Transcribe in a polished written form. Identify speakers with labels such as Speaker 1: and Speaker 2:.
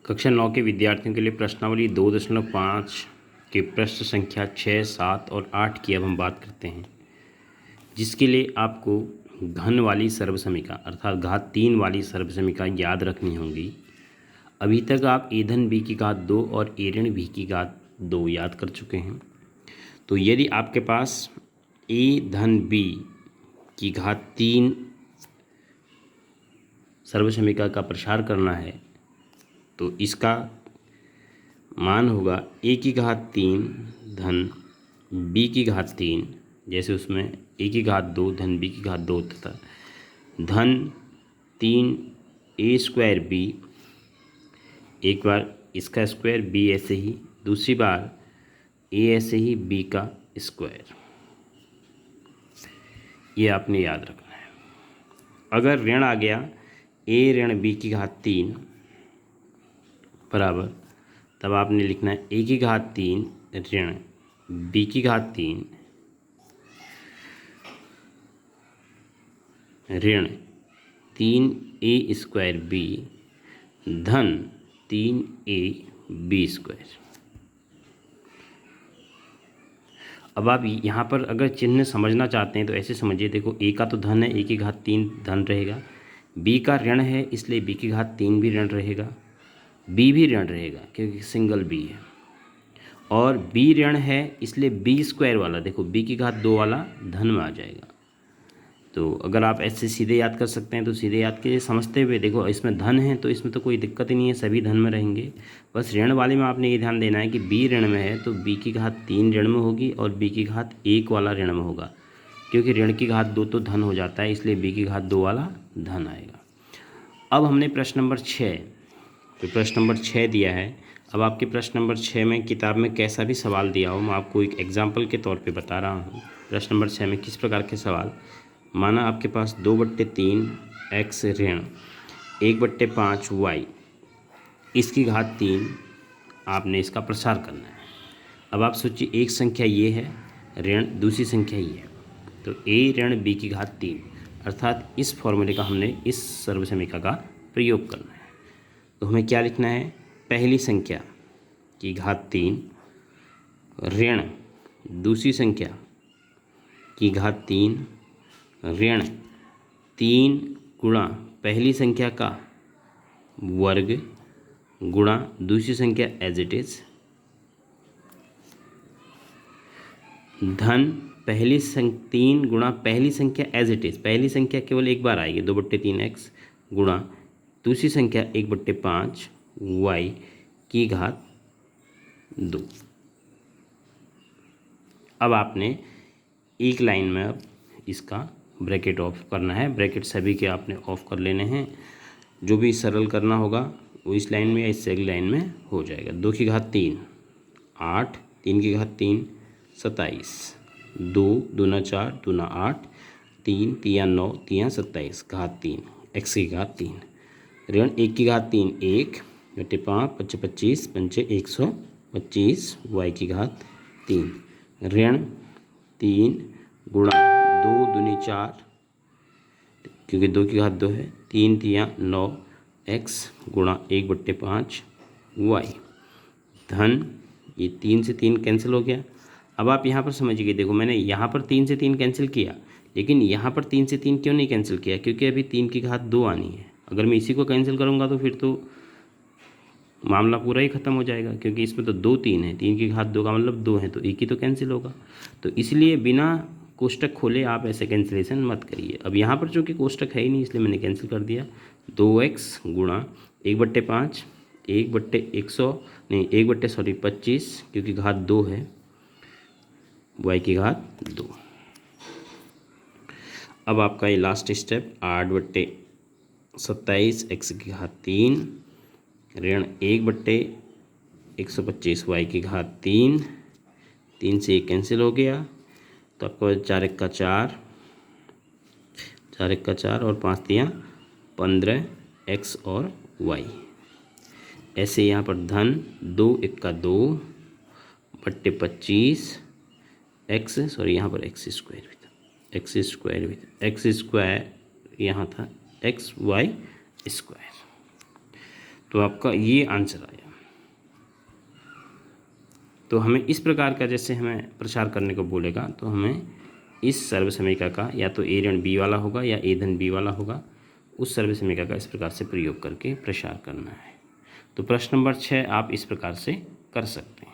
Speaker 1: कक्षा 9 के विद्यार्थियों के लिए प्रश्नावली 2.5 के प्रश्न संख्या 6, 7 और 8 की अब हम बात करते हैं, जिसके लिए आपको घन वाली सर्वसमीका अर्थात घात 3 वाली सर्वसमीका याद रखनी होगी। अभी तक आप ए धन बी की घात 2 और ए ऋण बी की घात 2 याद कर चुके हैं। तो यदि आपके पास ए धन बी की घात 3 सर्वसमीका का प्रसार करना है तो इसका मान होगा ए की घात 3 धन बी की घात 3, जैसे उसमें ए की घात 2 धन बी की घात 2 तथा धन 3 ए स्क्वायर बी, एक बार इसका स्क्वायर बी ऐसे ही, दूसरी बार ए ऐसे ही बी का स्क्वायर। ये आपने याद रखना है। अगर ऋण आ गया ए ऋण बी की घात 3 बराबर, तब आपने लिखना है ए की घात 3 ऋण बी की घात 3 ऋण 3 ए स्क्वायर बी धन 3 ए बी स्क्वायर। अब आप यहाँ पर अगर चिन्ह समझना चाहते हैं तो ऐसे समझिए, देखो ए का तो धन है, ए की घात 3 धन रहेगा, बी का ऋण है इसलिए बी की घात 3 भी ऋण रहेगा, बी भी ऋण रहेगा क्योंकि सिंगल बी है, और बी ऋण है इसलिए बी स्क्वायर वाला देखो बी की घात 2 वाला धन में आ जाएगा। तो अगर आप ऐसे सीधे याद कर सकते हैं तो सीधे याद कीजिए, समझते हुए। देखो इसमें धन है तो इसमें तो कोई दिक्कत ही नहीं है, सभी धन में रहेंगे। बस ऋण वाले में आपने ये ध्यान देना है कि बी ऋण में है तो बी की घात 3 ऋण में होगी और बी की घात 1 वाला ऋण में होगा, क्योंकि ऋण की घात 2 तो धन हो जाता है, इसलिए बी की घात 2 वाला धन आएगा। अब हमने प्रश्न नंबर 6, तो प्रश्न नंबर 6 दिया है। अब आपके प्रश्न नंबर 6 में किताब में कैसा भी सवाल दिया हो, मैं आपको एक एग्जाम्पल के तौर पे बता रहा हूँ। प्रश्न नंबर 6 में किस प्रकार के सवाल, माना आपके पास 2/3 एक्स ऋण 1/5 वाई, इसकी घात 3, आपने इसका प्रसार करना है। अब आप सोचिए, एक संख्या ये है ऋण, दूसरी संख्या ये है, तो ए ऋण बी की घात 3 अर्थात इस फॉर्मूले का हमने इस सर्वसमीका का प्रयोग करना है। तो हमें क्या लिखना है, पहली संख्या की घात 3 ऋण दूसरी संख्या की घात 3 ऋण 3 गुणा पहली संख्या का वर्ग गुणा दूसरी संख्या एज इट इज धन 3 गुणा पहली संख्या एज इट इज, पहली संख्या केवल एक बार आएगी 2/3 एक्स गुणा दूसरी संख्या 1/5 वाई की घात 2। अब आपने एक लाइन में अब इसका ब्रैकेट ऑफ करना है, ब्रैकेट सभी के आपने ऑफ कर लेने हैं। जो भी सरल करना होगा वो इस लाइन में या इससे अगली लाइन में हो जाएगा। 2 की घात 3 8, 3 की घात 3 27, 2 दूना 4 दूना 8, 3 तिया 9 तिया 27 घात 3 एक्स की घात 3 ऋण 1 की घात 3 1/5 25 पंचे 125 वाई की घात 3 ऋण 3 गुणा 2 दूनी 4 क्योंकि 2 की घात 2 है, 3 तिया 9 एक्स गुणा 1/5 वाई धन, ये 3 से 3 कैंसिल हो गया। अब आप यहाँ पर समझिए, देखो मैंने यहाँ पर 3 से 3 कैंसिल किया, लेकिन यहाँ पर 3 से 3 क्यों नहीं कैंसिल किया, क्योंकि अभी 3 की घात 2 आनी है। अगर मैं इसी को कैंसिल करूँगा तो फिर तो मामला पूरा ही ख़त्म हो जाएगा, क्योंकि इसमें तो 2 3 है, 3 की घात 2 का मतलब 2 है, तो एक ही तो कैंसिल होगा। तो इसलिए बिना कोष्टक खोले आप ऐसे कैंसिलेशन मत करिए। अब यहाँ पर चूँकि कोष्टक है ही नहीं इसलिए मैंने कैंसिल कर दिया। 2x गुणा 1/5 1/25 क्योंकि घात 2 है y की घात 2। अब आपका ये लास्ट स्टेप 8/27 x की घात 3 ऋण 1/125 y की घात 3, 3 से 1 कैंसिल हो गया, तो आपको 4 1 का 4 और 5 तिया 15 x और y। ऐसे यहाँ पर धन 2 1 का 2 बट्टे 25 एक्स, सॉरी यहाँ पर एक्स स्क्वायर भी था, एक्स स्क्वायर यहाँ था एक्स वाई स्क्वायर। तो आपका ये आंसर आया। तो हमें इस प्रकार का जैसे हमें प्रसार करने को बोलेगा तो हमें इस सर्वसमीका का या तो ए ऋण बी वाला होगा या ए धन बी वाला होगा, उस सर्वसमीका का इस प्रकार से प्रयोग करके प्रसार करना है। तो प्रश्न नंबर 6 आप इस प्रकार से कर सकते हैं।